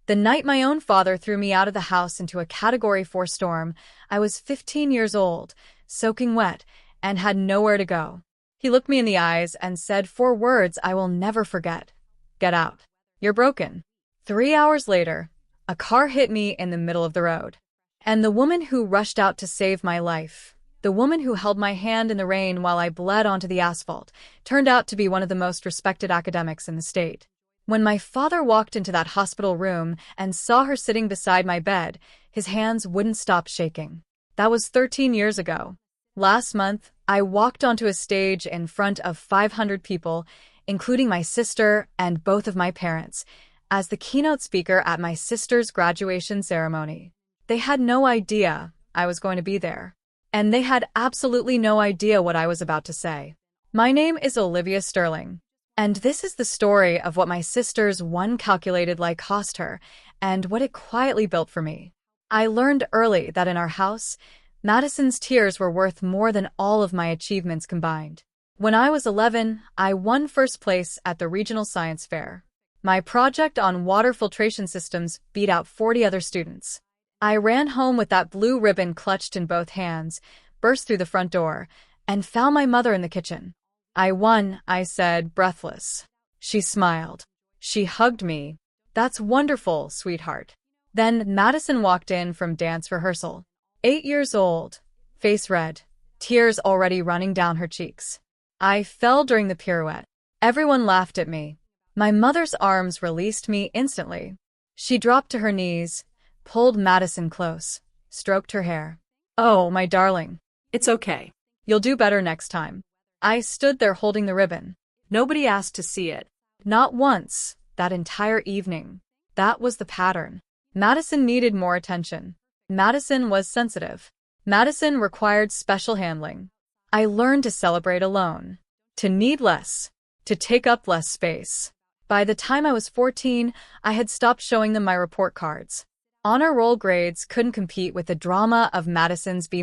The night my own father threw me out of the house into a Category 4 storm, I was 15 years old, soaking wet, and had nowhere to go. He looked me in the eyes and said 4 words I will never forget. Get out. You're broken. 3 hours later, a car hit me in the middle of the road. And the woman who rushed out to save my life, the woman who held my hand in the rain while I bled onto the asphalt, turned out to be one of the most respected academics in the state. When my father walked into that hospital room and saw her sitting beside my bed, his hands wouldn't stop shaking. That was 13 years ago. Last month, I walked onto a stage in front of 500 people, including my sister and both of my parents, as the keynote speaker at my sister's graduation ceremony. They had no idea I was going to be there, and they had absolutely no idea what I was about to say. My name is Olivia Sterling, and this is the story of what my sister's one calculated lie cost her and what it quietly built for me. I learned early that in our house, Madison's tears were worth more than all of my achievements combined. When I was 11, I won first place at the regional science fair. My project on water filtration systems beat out 40 other students. I ran home with that blue ribbon clutched in both hands, burst through the front door, and found my mother in the kitchen. I won, I said, breathless. She smiled. She hugged me. That's wonderful, sweetheart. Then Madison walked in from dance rehearsal. 8 years old, face red, tears already running down her cheeks. I fell during the pirouette. Everyone laughed at me. My mother's arms released me instantly. She dropped to her knees, pulled Madison close, stroked her hair. Oh, my darling. It's okay. You'll do better next time. I stood there holding the ribbon. Nobody asked to see it. Not once, that entire evening. That was the pattern. Madison needed more attention. Madison was sensitive. Madison required special handling. I learned to celebrate alone, to need less, to take up less space. By the time I was 14, I had stopped showing them my report cards. Honor roll grades couldn't compete with the drama of Madison's B-.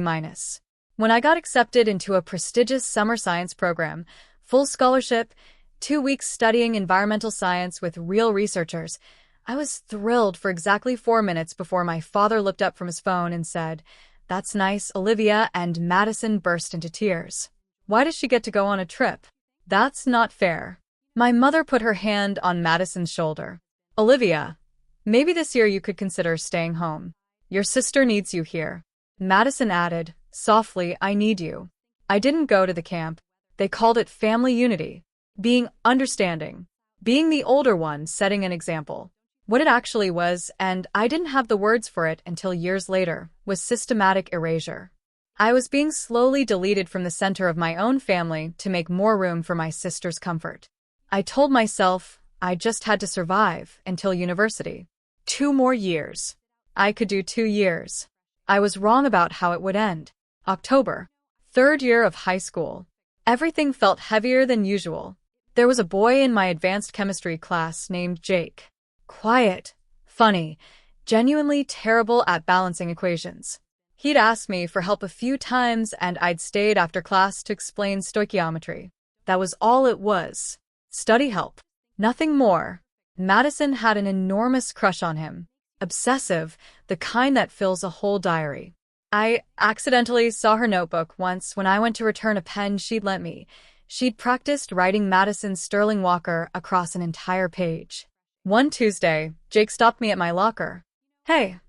When I got accepted into a prestigious summer science program, full scholarship, 2 weeks studying environmental science with real researchers, I was thrilled for exactly 4 minutes before my father looked up from his phone and said, "That's nice, Olivia," and Madison burst into tears. Why does she get to go on a trip? That's not fair. My mother put her hand on Madison's shoulder. Olivia, maybe this year you could consider staying home. Your sister needs you here. Madison added, softly, I need you. I didn't go to the camp. They called it family unity. Being understanding. Being the older one, setting an example. What it actually was, and I didn't have the words for it until years later, was systematic erasure. I was being slowly deleted from the center of my own family to make more room for my sister's comfort. I told myself I just had to survive until university. 2 more years. I could do 2 years. I was wrong about how it would end. October. 3rd year of high school. Everything felt heavier than usual. There was a boy in my advanced chemistry class named Jake. Quiet, funny, genuinely terrible at balancing equations. He'd asked me for help a few times and I'd stayed after class to explain stoichiometry. That was all it was. Study help. Nothing more. Madison had an enormous crush on him. Obsessive, the kind that fills a whole diary. I accidentally saw her notebook once when I went to return a pen she'd lent me. She'd practiced writing Madison's Sterling Walker across an entire page. One Tuesday, Jake stopped me at my locker. Hey,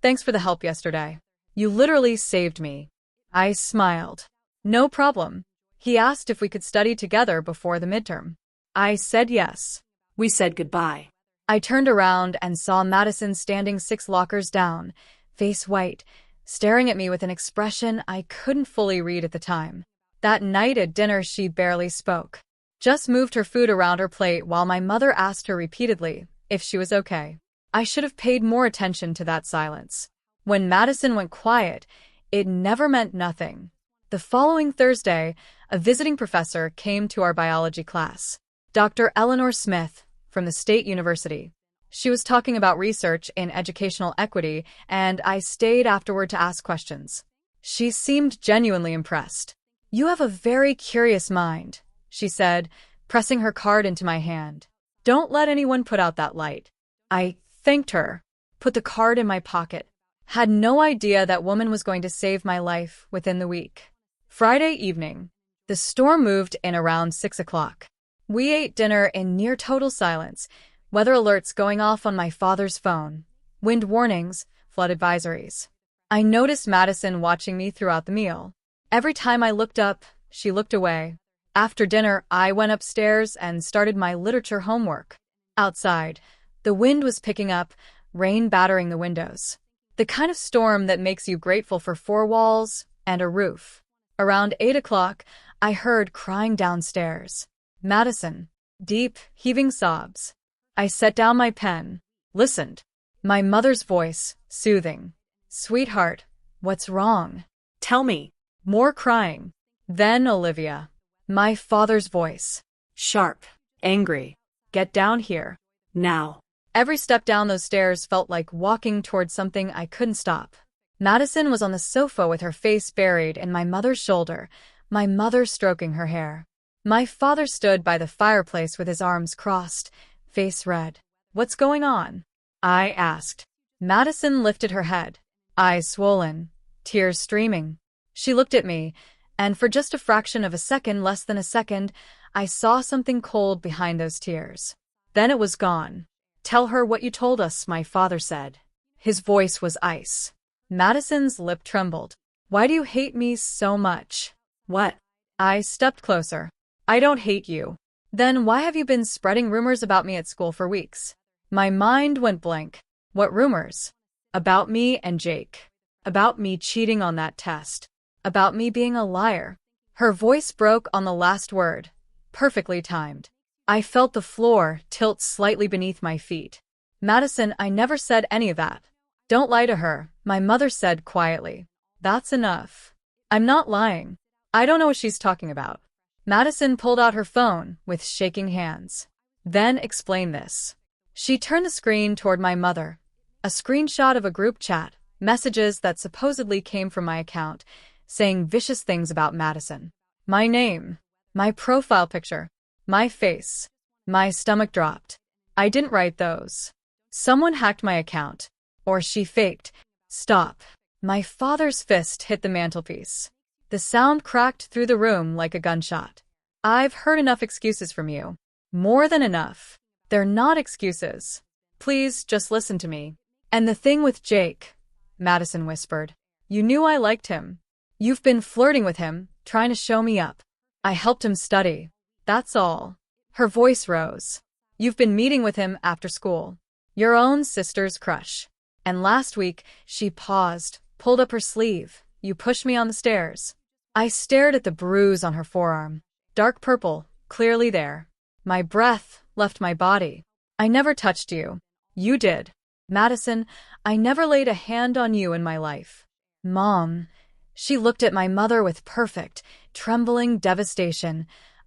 thanks for the help yesterday. You literally saved me. I smiled. No problem. He asked if we could study together before the midterm. I said yes. We said goodbye. I turned around and saw Madison standing 6 lockers down, face white, staring at me with an expression I couldn't fully read at the time. That night at dinner she barely spoke. Just moved her food around her plate while my mother asked her repeatedly if she was okay. I should have paid more attention to that silence. When Madison went quiet, it never meant nothing. The following Thursday, a visiting professor came to our biology class. Dr. Eleanor Smith, from the State University. She was talking about research in educational equity, and I stayed afterward to ask questions. She seemed genuinely impressed. You have a very curious mind, she said, pressing her card into my hand. Don't let anyone put out that light. I Thanked her. Put the card in my pocket. Had no idea that woman was going to save my life within the week. Friday evening. The storm moved in around 6 o'clock. We ate dinner in near total silence, weather alerts going off on my father's phone, wind warnings, flood advisories. I noticed Madison watching me throughout the meal. Every time I looked up, she looked away. After dinner, I went upstairs and started my literature homework. Outside, the wind was picking up, rain battering the windows. The kind of storm that makes you grateful for four walls and a roof. Around 8 o'clock, I heard crying downstairs. Madison. Deep, heaving sobs. I set down my pen, listened. My mother's voice, soothing. Sweetheart, what's wrong? Tell me. More crying. Then Olivia. My father's voice. Sharp. Angry. Get down here. Now. Every step down those stairs felt like walking towards something I couldn't stop. Madison was on the sofa with her face buried in my mother's shoulder, my mother stroking her hair. My father stood by the fireplace with his arms crossed, face red. What's going on? I asked. Madison lifted her head, eyes swollen, tears streaming. She looked at me, and for just a fraction of a second, less than a second, I saw something cold behind those tears. Then it was gone. Tell her what you told us, my father said. His voice was ice. Madison's lip trembled. Why do you hate me so much? What? I stepped closer. I don't hate you. Then why have you been spreading rumors about me at school for weeks? My mind went blank. What rumors? About me and Jake. About me cheating on that test. About me being a liar. Her voice broke on the last word. Perfectly timed. I felt the floor tilt slightly beneath my feet. Madison, I never said any of that. Don't lie to her, my mother said quietly. That's enough. I'm not lying. I don't know what she's talking about. Madison pulled out her phone with shaking hands. Then explain this. She turned the screen toward my mother. A screenshot of a group chat, messages that supposedly came from my account, saying vicious things about Madison. My name. My profile picture. My face. My stomach dropped. I didn't write those. Someone hacked my account. Or she faked. Stop. My father's fist hit the mantelpiece. The sound cracked through the room like a gunshot. I've heard enough excuses from you. More than enough. They're not excuses. Please, just listen to me. And the thing with Jake, Madison whispered. You knew I liked him. You've been flirting with him, trying to show me up. I helped him study. That's all. Her voice rose. You've been meeting with him after school. Your own sister's crush. And last week, she paused, pulled up her sleeve. You pushed me on the stairs. I stared at the bruise on her forearm. Dark purple, clearly there. My breath left my body. I never touched you. You did. Madison, I never laid a hand on you in my life. Mom. She looked at my mother with perfect, trembling devastation.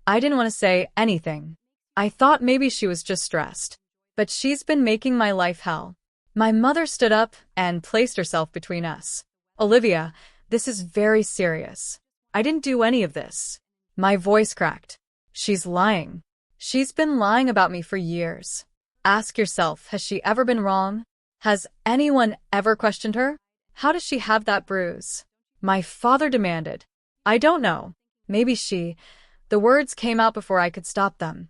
I didn't want to say anything. I thought maybe she was just stressed. But she's been making my life hell. My mother stood up and placed herself between us. Olivia, this is very serious. I didn't do any of this. My voice cracked. She's lying. She's been lying about me for years. Ask yourself, has she ever been wrong? Has anyone ever questioned her? How does she have that bruise? My father demanded. I don't know. Maybe she... The words came out before I could stop them.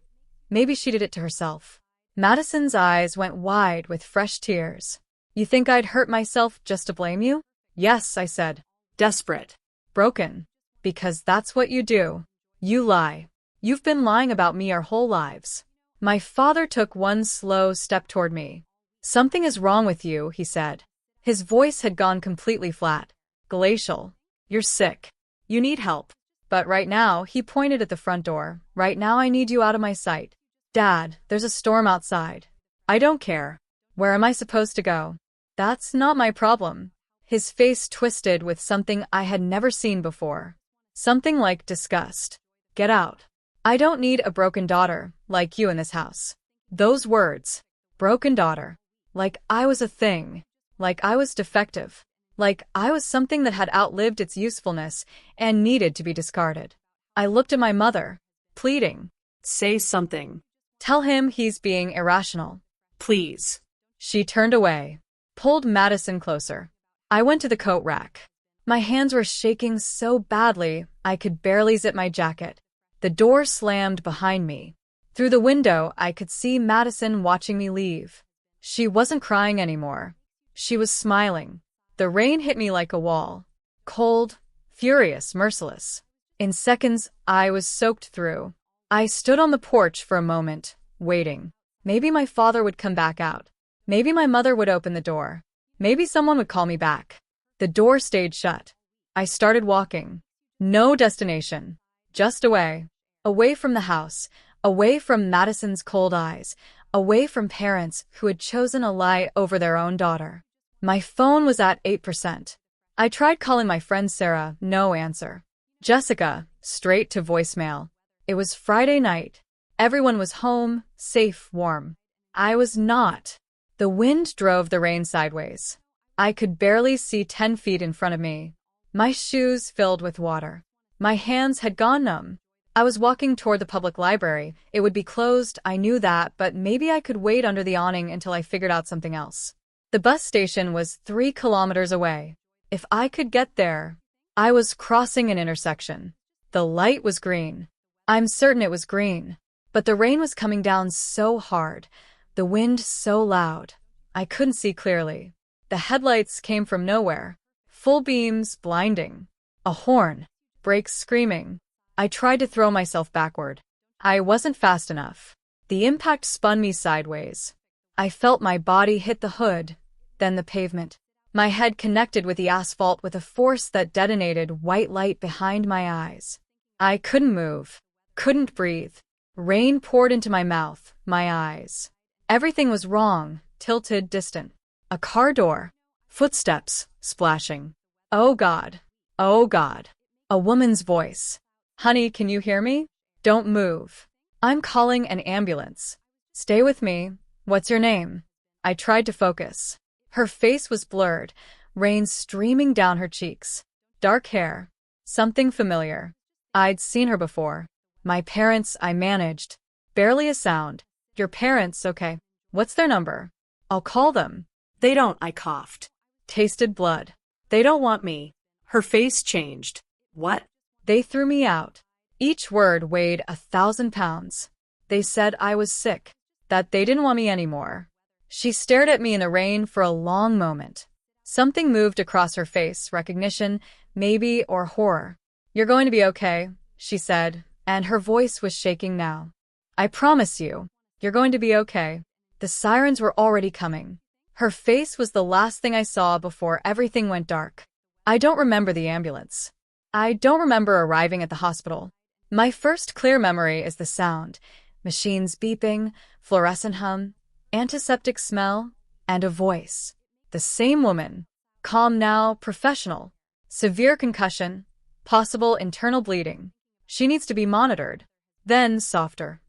Maybe she did it to herself. Madison's eyes went wide with fresh tears. You think I'd hurt myself just to blame you? Yes, I said. Desperate. Broken. Because that's what you do. You lie. You've been lying about me our whole lives. My father took one slow step toward me. Something is wrong with you, he said. His voice had gone completely flat. Glacial. You're sick. You need help. But right now, he pointed at the front door. Right now I need you out of my sight. Dad, there's a storm outside. I don't care. Where am I supposed to go? That's not my problem. His face twisted with something I had never seen before. Something like disgust. Get out. I don't need a broken daughter, like you in this house. Those words. Broken daughter. Like I was a thing. Like I was defective. Like I was something that had outlived its usefulness and needed to be discarded. I looked at my mother, pleading. Say something. Tell him he's being irrational. Please. She turned away, pulled Madison closer. I went to the coat rack. My hands were shaking so badly I could barely zip my jacket. The door slammed behind me. Through the window, I could see Madison watching me leave. She wasn't crying anymore. She was smiling. The rain hit me like a wall. Cold, furious, merciless. In seconds, I was soaked through. I stood on the porch for a moment, waiting. Maybe my father would come back out. Maybe my mother would open the door. Maybe someone would call me back. The door stayed shut. I started walking. No destination. Just away. Away from the house. Away from Madison's cold eyes. Away from parents who had chosen a lie over their own daughter. My phone was at 8%. I tried calling my friend Sarah, no answer. Jessica, straight to voicemail. It was Friday night. Everyone was home, safe, warm. I was not. The wind drove the rain sideways. I could barely see 10 feet in front of me. My shoes filled with water. My hands had gone numb. I was walking toward the public library. It would be closed, I knew that, but maybe I could wait under the awning until I figured out something else. The bus station was 3 kilometers away. If I could get there. I was crossing an intersection. The light was green. I'm certain it was green. But the rain was coming down so hard. The wind so loud. I couldn't see clearly. The headlights came from nowhere. Full beams, blinding. A horn. Brakes screaming. I tried to throw myself backward. I wasn't fast enough. The impact spun me sideways. I felt my body hit the hood, then the pavement. My head connected with the asphalt with a force that detonated white light behind my eyes. I couldn't move. Couldn't breathe. Rain poured into my mouth, my eyes. Everything was wrong, tilted, distant. A car door. Footsteps, splashing. Oh God. Oh God. A woman's voice. Honey, can you hear me? Don't move. I'm calling an ambulance. Stay with me. What's your name? I tried to focus. Her face was blurred, rain streaming down her cheeks. Dark hair. Something familiar. I'd seen her before. My parents, I managed. Barely a sound. Your parents, okay. What's their number? I'll call them. They don't, I coughed. Tasted blood. They don't want me. Her face changed. What? They threw me out. Each word weighed 1,000 pounds. They said I was sick, that they didn't want me anymore. She stared at me in the rain for a long moment. Something moved across her face, recognition, maybe, or horror. You're going to be okay, she said, and her voice was shaking now. I promise you, you're going to be okay. The sirens were already coming. Her face was the last thing I saw before everything went dark. I don't remember the ambulance. I don't remember arriving at the hospital. My first clear memory is the sound. Machines beeping, fluorescent hum, antiseptic smell, and a voice. The same woman. Calm now, professional. Severe concussion. Possible internal bleeding. She needs to be monitored. Then, softer.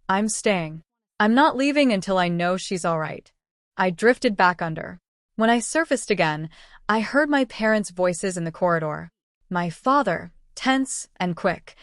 I'm staying. I'm not leaving until I know she's all right. I drifted back under. When I surfaced again, I heard my parents' voices in the corridor. My father, tense and quick.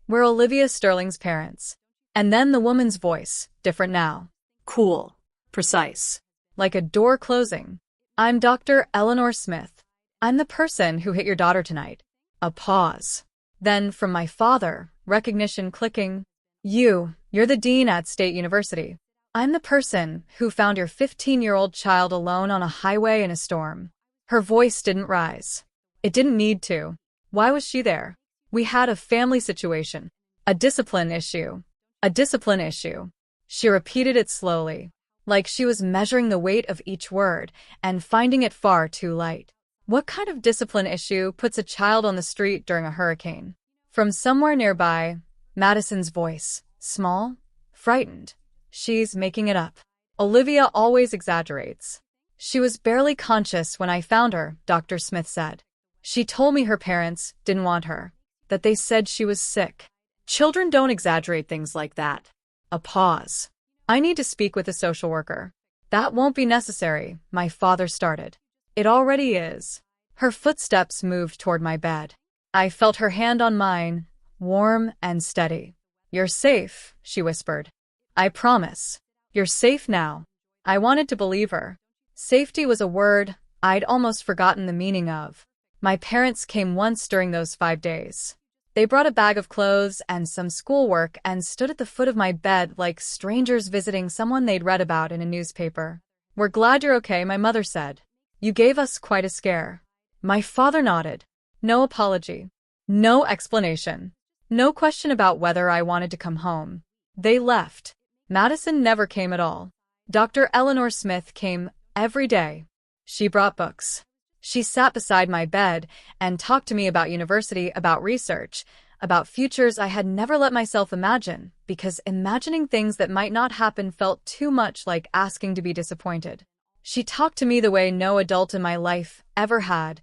We're Olivia Sterling's parents. And then the woman's voice, different now. Cool. Precise. Like a door closing. I'm Dr. Eleanor Smith. I'm the person who hit your daughter tonight. A pause. Then from my father, recognition clicking. You're the dean at State University. I'm the person who found your 15-year-old child alone on a highway in a storm. Her voice didn't rise. It didn't need to. Why was she there? We had a family situation. A discipline issue. A discipline issue. She repeated it slowly, like she was measuring the weight of each word and finding it far too light. What kind of discipline issue puts a child on the street during a hurricane? From somewhere nearby, Madison's voice, small, frightened. She's making it up. Olivia always exaggerates. She was barely conscious when I found her, Dr. Smith said. She told me her parents didn't want her, that they said she was sick. Children don't exaggerate things like that. A pause. I need to speak with a social worker. That won't be necessary, my father started. It already is. Her footsteps moved toward my bed. I felt her hand on mine, warm and steady. You're safe, she whispered. I promise. You're safe now. I wanted to believe her. Safety was a word I'd almost forgotten the meaning of. My parents came once during those 5 days. They brought a bag of clothes and some schoolwork and stood at the foot of my bed like strangers visiting someone they'd read about in a newspaper. "We're glad you're okay," my mother said. "You gave us quite a scare." My father nodded. No apology. No explanation. No question about whether I wanted to come home. They left. Madison never came at all. Dr. Eleanor Smith came every day. She brought books. She sat beside my bed and talked to me about university, about research, about futures I had never let myself imagine, because imagining things that might not happen felt too much like asking to be disappointed. She talked to me the way no adult in my life ever had,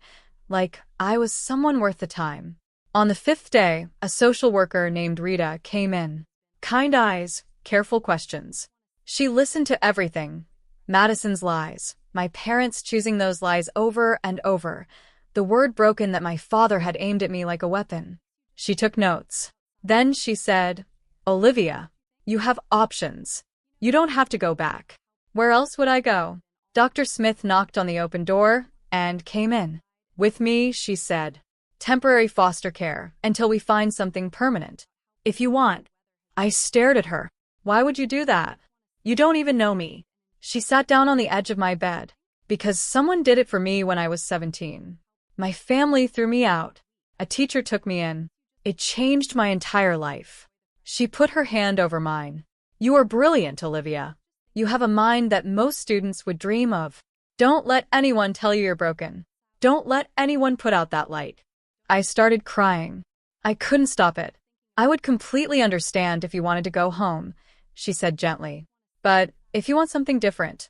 like I was someone worth the time. On the 5th day, a social worker named Rita came in. Kind eyes, careful questions. She listened to everything. Madison's lies, my parents choosing those lies over and over, the word broken that my father had aimed at me like a weapon. She took notes. Then she said, "Olivia, you have options. You don't have to go back." Where else would I go? Dr. Smith knocked on the open door and came in. "With me," she said. "Temporary foster care until we find something permanent. If you want." I stared at her. "Why would you do that? You don't even know me." She sat down on the edge of my bed. "Because someone did it for me when I was 17. My family threw me out. A teacher took me in. It changed my entire life." She put her hand over mine. "You are brilliant, Olivia. You have a mind that most students would dream of. Don't let anyone tell you you're broken. Don't let anyone put out that light." I started crying. I couldn't stop it. "I would completely understand if you wanted to go home," she said gently. "But if you want something different,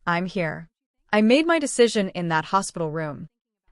I'm here." I made my decision in that hospital room.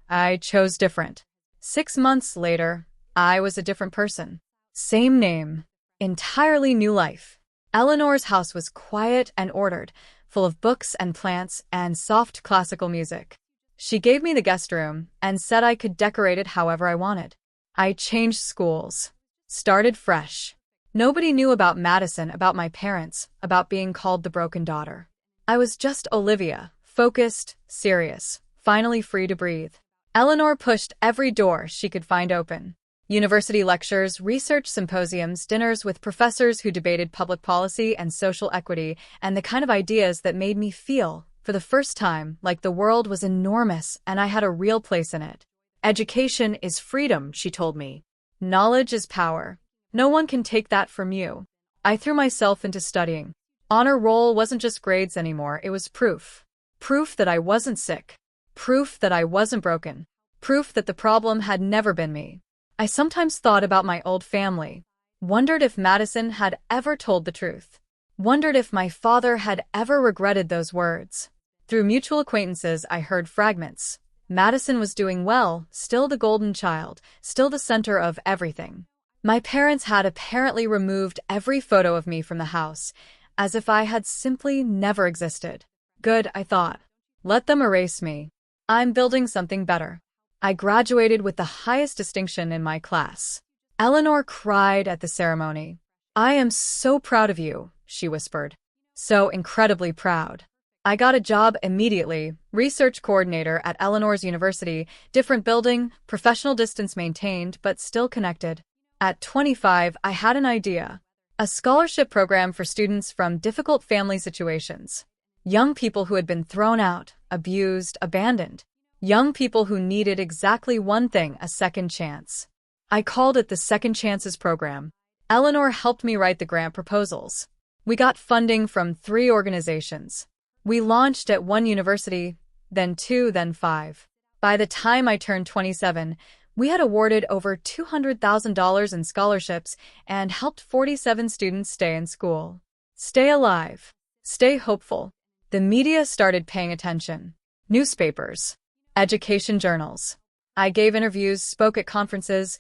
I chose different. 6 months later, I was a different person. Same name. Entirely new life. Eleanor's house was quiet and ordered, full of books and plants and soft classical music. She gave me the guest room and said I could decorate it however I wanted. I changed schools. Started fresh. Nobody knew about Madison, about my parents, about being called the broken daughter. I was just Olivia, focused, serious, finally free to breathe. Eleanor pushed every door she could find open. University lectures, research symposiums, dinners with professors who debated public policy and social equity, and the kind of ideas that made me feel, for the first time, like the world was enormous and I had a real place in it. "Education is freedom," she told me. "Knowledge is power. No one can take that from you." I threw myself into studying. Honor roll wasn't just grades anymore, it was proof. Proof that I wasn't sick. Proof that I wasn't broken. Proof that the problem had never been me. I sometimes thought about my old family. Wondered if Madison had ever told the truth. Wondered if my father had ever regretted those words. Through mutual acquaintances, I heard fragments. Madison was doing well, still the golden child, still the center of everything. My parents had apparently removed every photo of me from the house, as if I had simply never existed. Good, I thought. Let them erase me. I'm building something better. I graduated with the highest distinction in my class. Eleanor cried at the ceremony. "I am so proud of you," she whispered. "So incredibly proud." I got a job immediately, research coordinator at Eleanor's university, different building, professional distance maintained, but still connected. At 25, I had an idea. A scholarship program for students from difficult family situations. Young people who had been thrown out, abused, abandoned. Young people who needed exactly one thing, a second chance. I called it the Second Chances Program. Eleanor helped me write the grant proposals. We got funding from 3 organizations. We launched at 1 university, then 2, then 5. By the time I turned 27, we had awarded over $200,000 in scholarships and helped 47 students stay in school. Stay alive. Stay hopeful. The media started paying attention. Newspapers. Education journals. I gave interviews, spoke at conferences,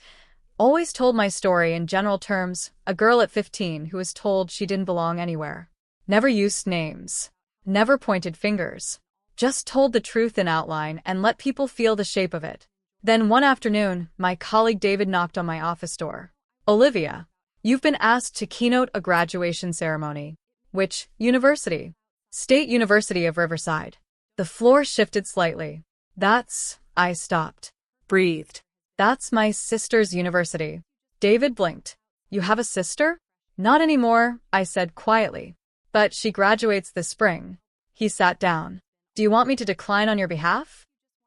always told my story in general terms, a girl at 15 who was told she didn't belong anywhere. Never used names. Never pointed fingers. Just told the truth in outline and let people feel the shape of it. Then one afternoon, my colleague David knocked on my office door. "Olivia, you've been asked to keynote a graduation ceremony." "Which university?" "State University of Riverside." The floor shifted slightly. I stopped. Breathed. That's my sister's university. David blinked. You have a sister? Not anymore, I said quietly. But she graduates this spring. He sat down. Do you want me to decline on your behalf?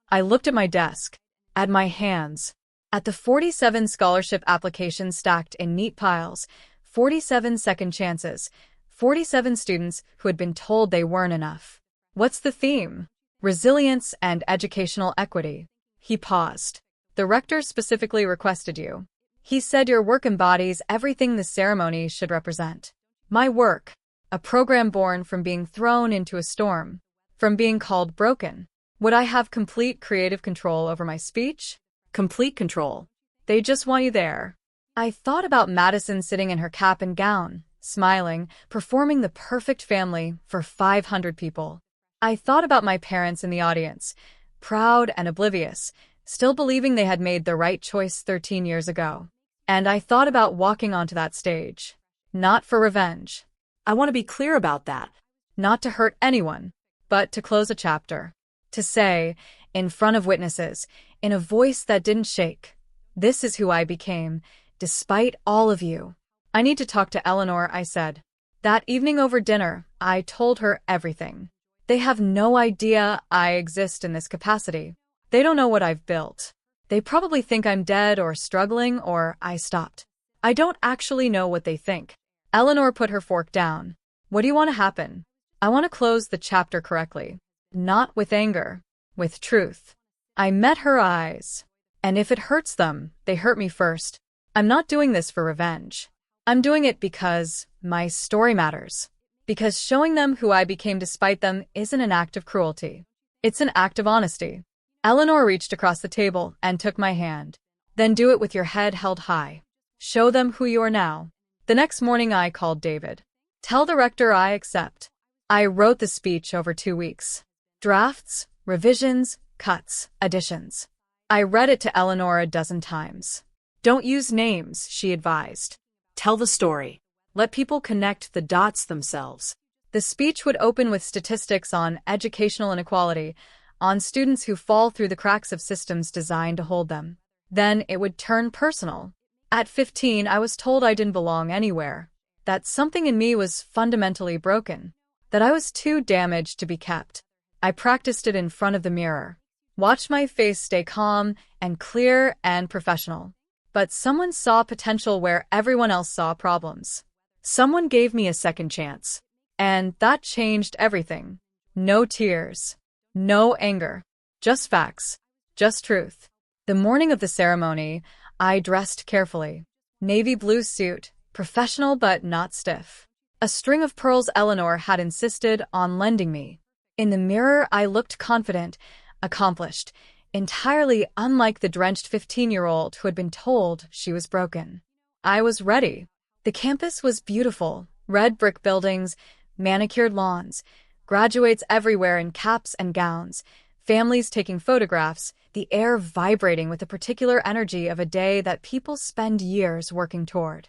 I looked at my desk, at my hands, at the 47 scholarship applications stacked in neat piles, 47 second chances, 47 students who had been told they weren't enough. What's the theme? Resilience and educational equity. He paused. The rector specifically requested you. He said your work embodies everything the ceremony should represent. My work, a program born from being thrown into a storm, from being called broken. Would I have complete creative control over my speech? Complete control. They just want you there. I thought about Madison sitting in her cap and gown, smiling, performing the perfect family for 500 people. I thought about my parents in the audience, proud and oblivious, still believing they had made the right choice 13 years ago. And I thought about walking onto that stage. Not for revenge. I want to be clear about that. Not to hurt anyone, but to close a chapter. To say, in front of witnesses, in a voice that didn't shake, this is who I became, despite all of you. I need to talk to Eleanor, I said. That evening over dinner, I told her everything. They have no idea I exist in this capacity. They don't know what I've built. They probably think I'm dead or struggling or I stopped. I don't actually know what they think. Eleanor put her fork down. What do you want to happen? I want to close the chapter correctly. Not with anger, with truth. I met her eyes. And if it hurts them, they hurt me first. I'm not doing this for revenge. I'm doing it because my story matters. Because showing them who I became despite them isn't an act of cruelty. It's an act of honesty. Eleanor reached across the table and took my hand. Then do it with your head held high. Show them who you are now. The next morning I called David. Tell the rector I accept. I wrote the speech over 2 weeks. Drafts, revisions, cuts, additions. I read it to Eleanor a dozen times. Don't use names, she advised. Tell the story. Let people connect the dots themselves. The speech would open with statistics on educational inequality, on students who fall through the cracks of systems designed to hold them. Then it would turn personal. At 15, I was told I didn't belong anywhere, that something in me was fundamentally broken, that I was too damaged to be kept. I practiced it in front of the mirror. Watched my face stay calm and clear and professional. But someone saw potential where everyone else saw problems. Someone gave me a second chance. And that changed everything. No tears. No anger. Just facts. Just truth. The morning of the ceremony, I dressed carefully. Navy blue suit, professional but not stiff. A string of pearls Eleanor had insisted on lending me. In the mirror, I looked confident, accomplished, entirely unlike the drenched 15-year-old who had been told she was broken. I was ready. The campus was beautiful. Red brick buildings, manicured lawns, graduates everywhere in caps and gowns, families taking photographs, the air vibrating with the particular energy of a day that people spend years working toward.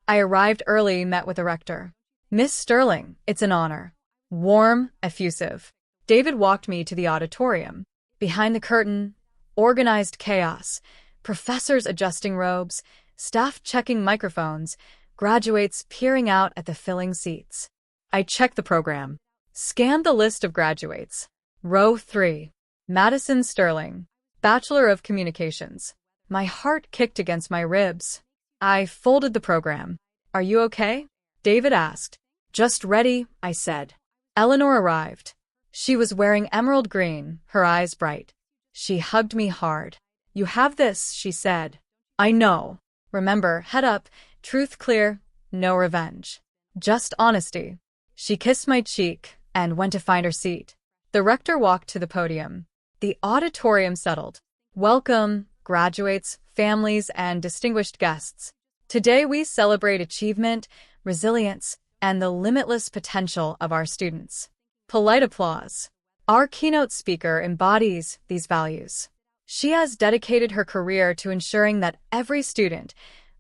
I arrived early, met with the rector. Miss Sterling, it's an honor. Warm, effusive. David walked me to the auditorium. Behind the curtain, organized chaos, professors adjusting robes, staff checking microphones, graduates peering out at the filling seats. I checked the program, scanned the list of graduates. Row 3, Madison Sterling, Bachelor of Communications. My heart kicked against my ribs. I folded the program. Are you okay? David asked. Just ready, I said. Eleanor arrived. She was wearing emerald green, her eyes bright. She hugged me hard. You have this, she said. I know. Remember, head up, truth clear, no revenge. Just honesty. She kissed my cheek and went to find her seat. The rector walked to the podium. The auditorium settled. Welcome, graduates, families, and distinguished guests. Today we celebrate achievement, resilience, and the limitless potential of our students. Polite applause. Our keynote speaker embodies these values. She has dedicated her career to ensuring that every student,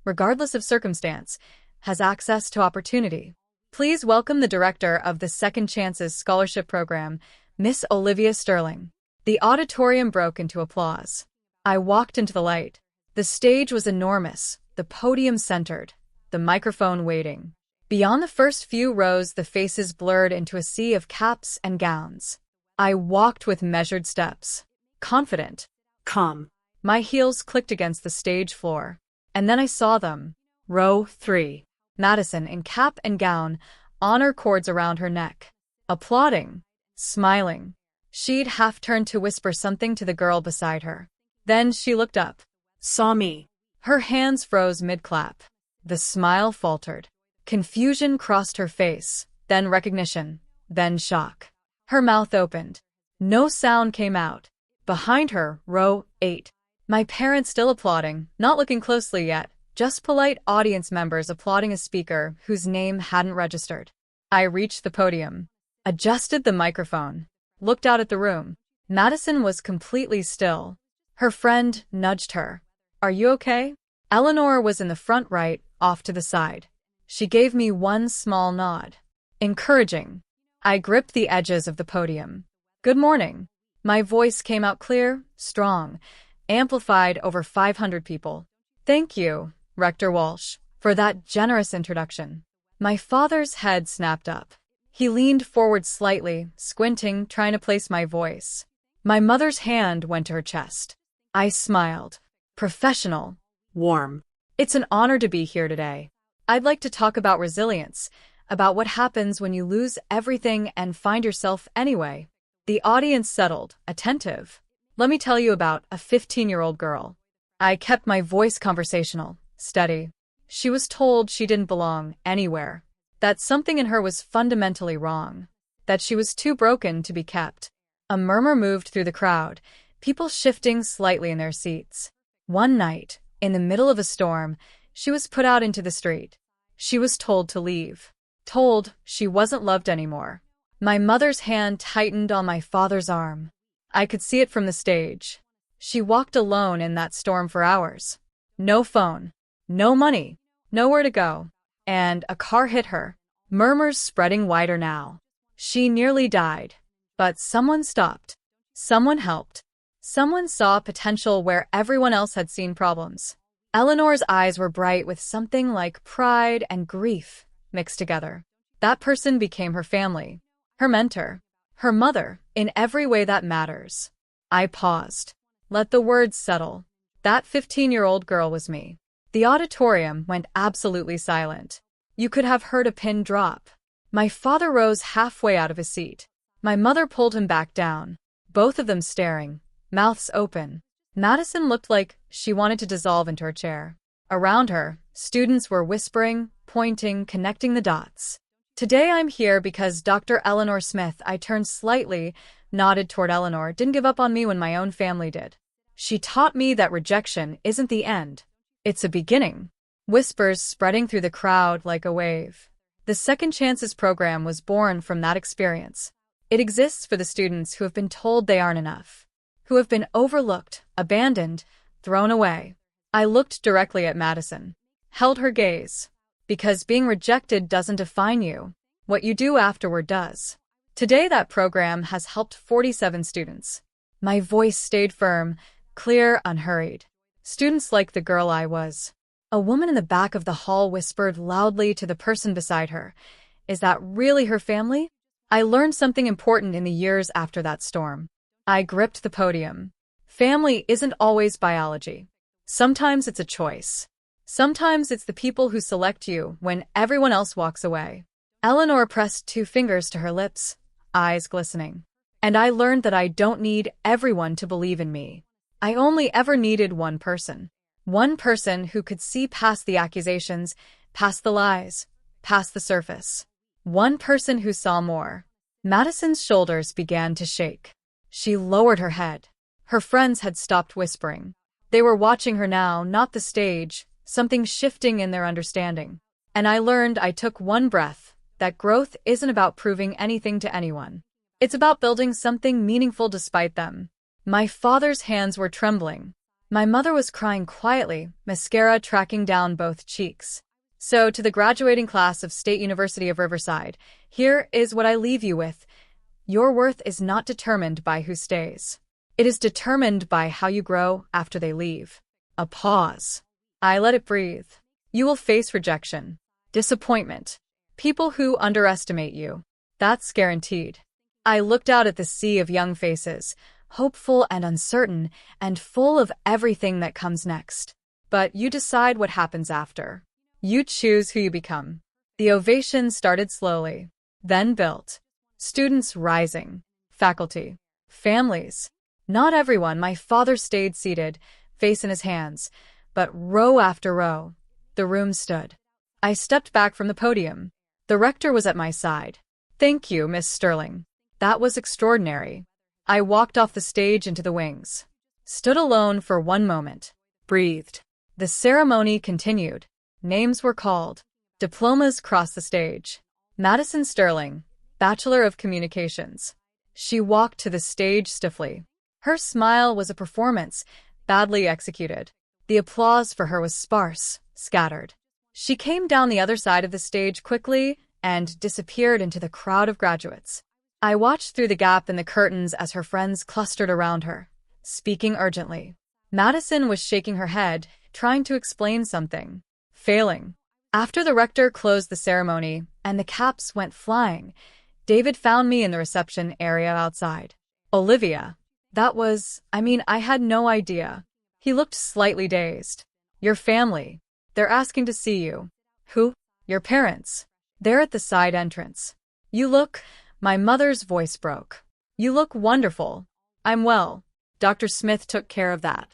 regardless of circumstance, has access to opportunity. Please welcome the director of the Second Chances Scholarship Program, Miss Olivia Sterling. The auditorium broke into applause. I walked into the light. The stage was enormous, the podium centered, the microphone waiting. Beyond the first few rows, the faces blurred into a sea of caps and gowns. I walked with measured steps, confident, Calm. my heels clicked against the stage floor. And then I saw them. Row 3. Madison in cap and gown, honor cords around her neck. Applauding. Smiling. She'd half turned to whisper something to the girl beside her. Then she looked up. Saw me. Her hands froze mid-clap. The smile faltered. Confusion crossed her face, then recognition, then shock. Her mouth opened. No sound came out. Behind her, row 8. My parents still applauding, not looking closely yet, just polite audience members applauding a speaker whose name hadn't registered. I reached the podium, adjusted the microphone, looked out at the room. Madison was completely still. Her friend nudged her. Are you okay? Eleanor was in the front right, off to the side. She gave me one small nod. Encouraging. I gripped the edges of the podium. Good morning. My voice came out clear, strong, amplified over 500 people. Thank you, Rector Walsh, for that generous introduction. My father's head snapped up. He leaned forward slightly, squinting, trying to place my voice. My mother's hand went to her chest. I smiled. Professional. Warm. It's an honor to be here today. I'd like to talk about resilience, about what happens when you lose everything and find yourself anyway. The audience settled, attentive. Let me tell you about a 15-year-old girl. I kept my voice conversational, steady. She was told she didn't belong anywhere, that something in her was fundamentally wrong, that she was too broken to be kept. A murmur moved through the crowd, people shifting slightly in their seats. One night, in the middle of a storm, she was put out into the street. She was told to leave, told she wasn't loved anymore. My mother's hand tightened on my father's arm. I could see it from the stage. She walked alone in that storm for hours. No phone, no money, nowhere to go. And a car hit her. Murmurs spreading wider now. She nearly died. But someone stopped. Someone helped. Someone saw potential where everyone else had seen problems. Eleanor's eyes were bright with something like pride and grief mixed together. That person became her family, her mentor, her mother, in every way that matters. I paused. Let the words settle. That 15-year-old girl was me. The auditorium went absolutely silent. You could have heard a pin drop. My father rose halfway out of his seat. My mother pulled him back down, both of them staring, mouths open. Madison looked like she wanted to dissolve into her chair. Around her, students were whispering, pointing, connecting the dots. Today I'm here because Dr. Eleanor Smith, I turned slightly, nodded toward Eleanor, didn't give up on me when my own family did. She taught me that rejection isn't the end. It's a beginning. Whispers spreading through the crowd like a wave. The Second Chances program was born from that experience. It exists for the students who have been told they aren't enough, who have been overlooked, abandoned, thrown away. I looked directly at Madison, held her gaze. Because being rejected doesn't define you. What you do afterward does. Today that program has helped 47 students. My voice stayed firm, clear, unhurried. Students like the girl I was. A woman in the back of the hall whispered loudly to the person beside her, "Is that really her family?" I learned something important in the years after that storm. I gripped the podium. Family isn't always biology. Sometimes it's a choice. Sometimes it's the people who select you when everyone else walks away. Eleanor pressed 2 fingers to her lips, eyes glistening. And I learned that I don't need everyone to believe in me. I only ever needed one person. One person who could see past the accusations, past the lies, past the surface. One person who saw more. Madison's shoulders began to shake. She lowered her head. Her friends had stopped whispering. They were watching her now, not the stage, something shifting in their understanding. And I took one breath, that growth isn't about proving anything to anyone. It's about building something meaningful despite them. My father's hands were trembling. My mother was crying quietly, mascara tracking down both cheeks. So, to the graduating class of State University of Riverside, here is what I leave you with. Your worth is not determined by who stays. It is determined by how you grow after they leave. A pause. I let it breathe. You will face rejection, disappointment, people who underestimate you. That's guaranteed. I looked out at the sea of young faces, hopeful and uncertain, and full of everything that comes next. But you decide what happens after. You choose who you become. The ovation started slowly, then built. Students rising, faculty, families. Not everyone. My father stayed seated, face in his hands, but row after row, the room stood. I stepped back from the podium. The rector was at my side. Thank you, Miss Sterling. That was extraordinary. I walked off the stage into the wings. Stood alone for one moment. Breathed. The ceremony continued. Names were called. Diplomas crossed the stage. Madison Sterling, Bachelor of Communications. She walked to the stage stiffly. Her smile was a performance, badly executed. The applause for her was sparse, scattered. She came down the other side of the stage quickly and disappeared into the crowd of graduates. I watched through the gap in the curtains as her friends clustered around her, speaking urgently. Madison was shaking her head, trying to explain something. Failing. After the rector closed the ceremony and the caps went flying, David found me in the reception area outside. Olivia. I had no idea. He looked slightly dazed. Your family. They're asking to see you. Who? Your parents. They're at the side entrance. My mother's voice broke. You look wonderful. I'm well. Dr. Smith took care of that.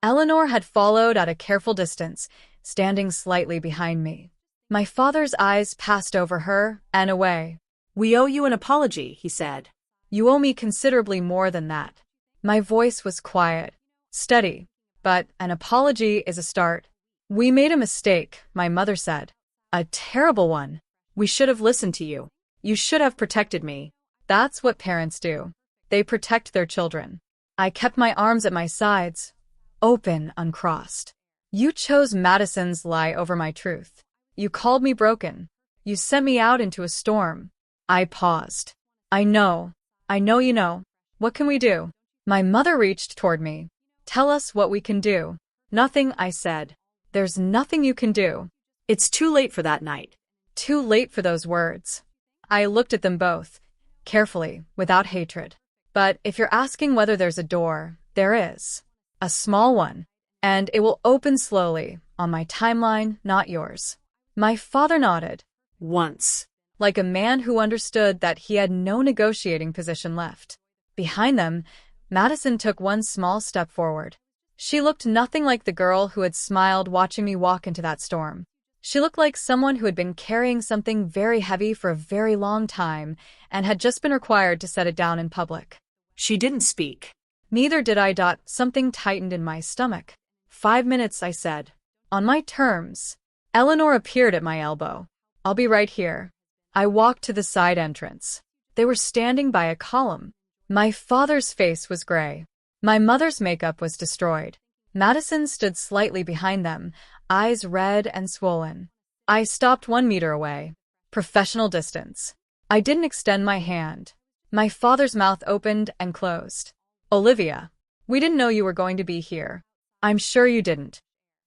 Eleanor had followed at a careful distance, standing slightly behind me. My father's eyes passed over her and away. We owe you an apology, he said. You owe me considerably more than that. My voice was quiet, steady, but an apology is a start. We made a mistake, my mother said. A terrible one. We should have listened to you. You should have protected me. That's what parents do. They protect their children. I kept my arms at my sides, open, uncrossed. You chose Madison's lie over my truth. You called me broken. You sent me out into a storm. I paused. I know you know. What can we do? My mother reached toward me. Tell us what we can do. Nothing, I said. There's nothing you can do. It's too late for that night. Too late for those words. I looked at them both, carefully, without hatred. But if you're asking whether there's a door, there is. A small one. And it will open slowly, on my timeline, not yours. My father nodded. Once. Like a man who understood that he had no negotiating position left. Behind them, Madison took one small step forward. She looked nothing like the girl who had smiled watching me walk into that storm. She looked like someone who had been carrying something very heavy for a very long time and had just been required to set it down in public. She didn't speak. Neither did I. Something tightened in my stomach. 5 minutes, I said. On my terms. Eleanor appeared at my elbow. I'll be right here. I walked to the side entrance. They were standing by a column. My father's face was gray. My mother's makeup was destroyed. Madison stood slightly behind them, eyes red and swollen. I stopped 1 meter away. Professional distance. I didn't extend my hand. My father's mouth opened and closed. Olivia, we didn't know you were going to be here. I'm sure you didn't.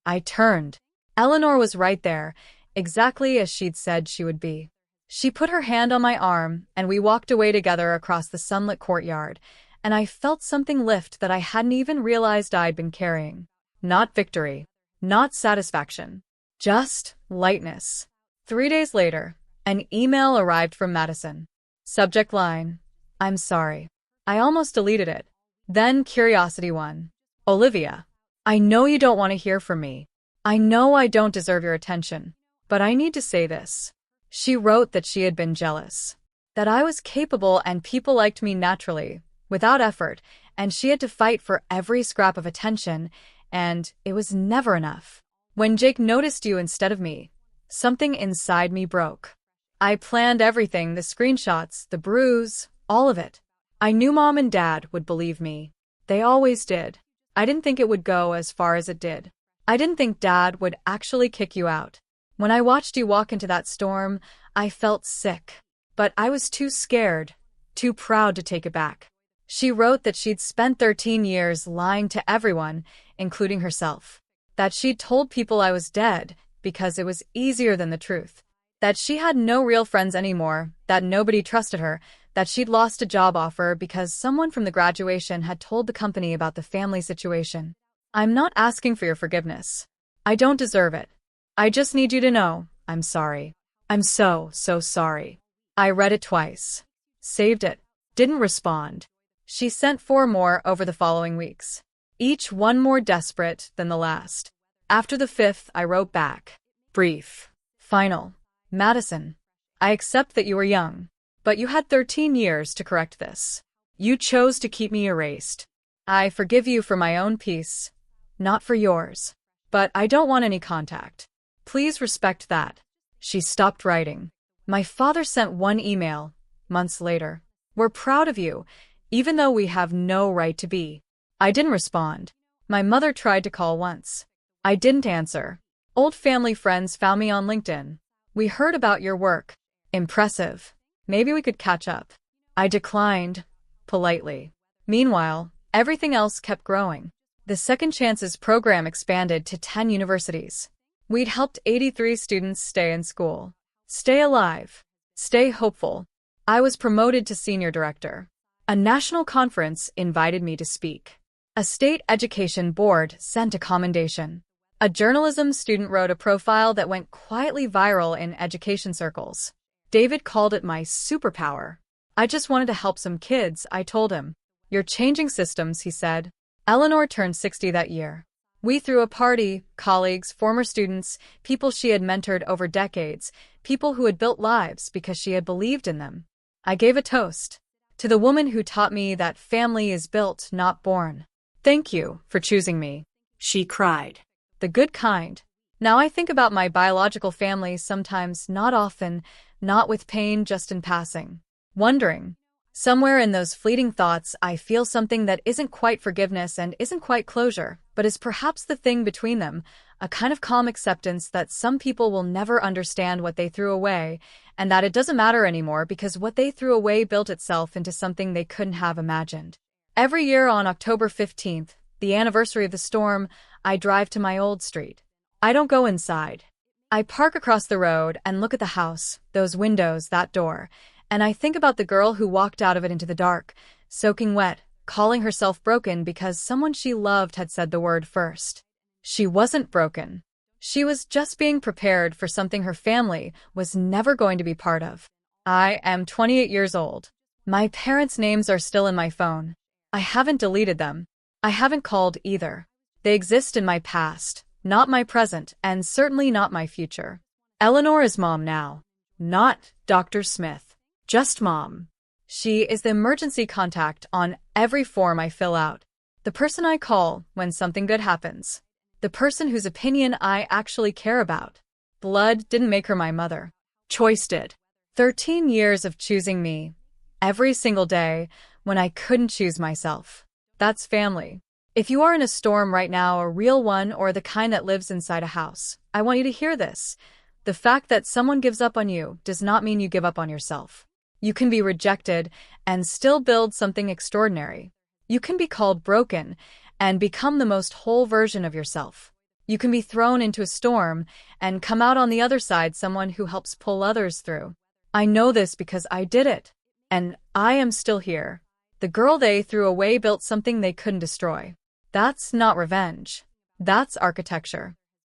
I turned. Eleanor was right there, exactly as she'd said she would be. She put her hand on my arm, and we walked away together across the sunlit courtyard, and I felt something lift that I hadn't even realized I'd been carrying. Not victory. Not satisfaction. Just lightness. 3 days later, an email arrived from Madison. Subject line: I'm sorry. I almost deleted it. Then curiosity won. Olivia, I know you don't want to hear from me. I know I don't deserve your attention, but I need to say this. She wrote that she had been jealous. That I was capable and people liked me naturally, without effort, and she had to fight for every scrap of attention, and it was never enough. When Jake noticed you instead of me, something inside me broke. I planned everything, the screenshots, the bruise, all of it. I knew Mom and Dad would believe me. They always did. I didn't think it would go as far as it did. I didn't think Dad would actually kick you out. When I watched you walk into that storm, I felt sick. But I was too scared. too proud to take it back. She wrote that she'd spent 13 years lying to everyone, including herself. That she'd told people I was dead because it was easier than the truth. That she had no real friends anymore, that nobody trusted her, that she'd lost a job offer because someone from the graduation had told the company about the family situation. I'm not asking for your forgiveness. I don't deserve it. I just need you to know, I'm sorry. I'm so sorry. I read it twice. Saved it. Didn't respond. She sent 4 more over the following weeks, each one more desperate than the last. After the 5th, I wrote back. Brief. Final. Madison, I accept that you were young, but you had 13 years to correct this. You chose to keep me erased. I forgive you for my own peace, not for yours. But I don't want any contact. Please respect that. She stopped writing. My father sent 1 email, months later. We're proud of you, even though we have no right to be. I didn't respond. My mother tried to call once. I didn't answer. Old family friends found me on LinkedIn. We heard about your work. Impressive. Maybe we could catch up. I declined, politely. Meanwhile, everything else kept growing. The Second Chances program expanded to 10 universities. We'd helped 83 students stay in school. Stay alive. Stay hopeful. I was promoted to senior director. A national conference invited me to speak. A state education board sent a commendation. A journalism student wrote a profile that went quietly viral in education circles. David called it my superpower. I just wanted to help some kids, I told him. You're changing systems, he said. Eleanor turned 60 that year. We threw a party, colleagues, former students, people she had mentored over decades, people who had built lives because she had believed in them. I gave a toast to the woman who taught me that family is built, not born. Thank you for choosing me, she cried. The good kind. Now I think about my biological family sometimes, not often, not with pain, just in passing. Wondering. Somewhere in those fleeting thoughts, I feel something that isn't quite forgiveness and isn't quite closure, but is perhaps the thing between them, a kind of calm acceptance that some people will never understand what they threw away, and that it doesn't matter anymore because what they threw away built itself into something they couldn't have imagined. Every year on October 15th, the anniversary of the storm, I drive to my old street. I don't go inside. I park across the road and look at the house, those windows, that door, and I think about the girl who walked out of it into the dark, soaking wet, calling herself broken because someone she loved had said the word first. She wasn't broken. She was just being prepared for something her family was never going to be part of. I am 28 years old. My parents' names are still in my phone. I haven't deleted them. I haven't called either. They exist in my past, not my present, and certainly not my future. Eleanor is mom now. Not Dr. Smith. Just mom. She is the emergency contact on every form I fill out. The person I call when something good happens. The person whose opinion I actually care about. Blood didn't make her my mother. Choice did. 13 years of choosing me. Every single day when I couldn't choose myself. That's family. If you are in a storm right now, a real one or the kind that lives inside a house, I want you to hear this. The fact that someone gives up on you does not mean you give up on yourself. You can be rejected and still build something extraordinary. You can be called broken and become the most whole version of yourself. You can be thrown into a storm and come out on the other side someone who helps pull others through. I know this because I did it. And I am still here. The girl they threw away built something they couldn't destroy. That's not revenge. That's architecture.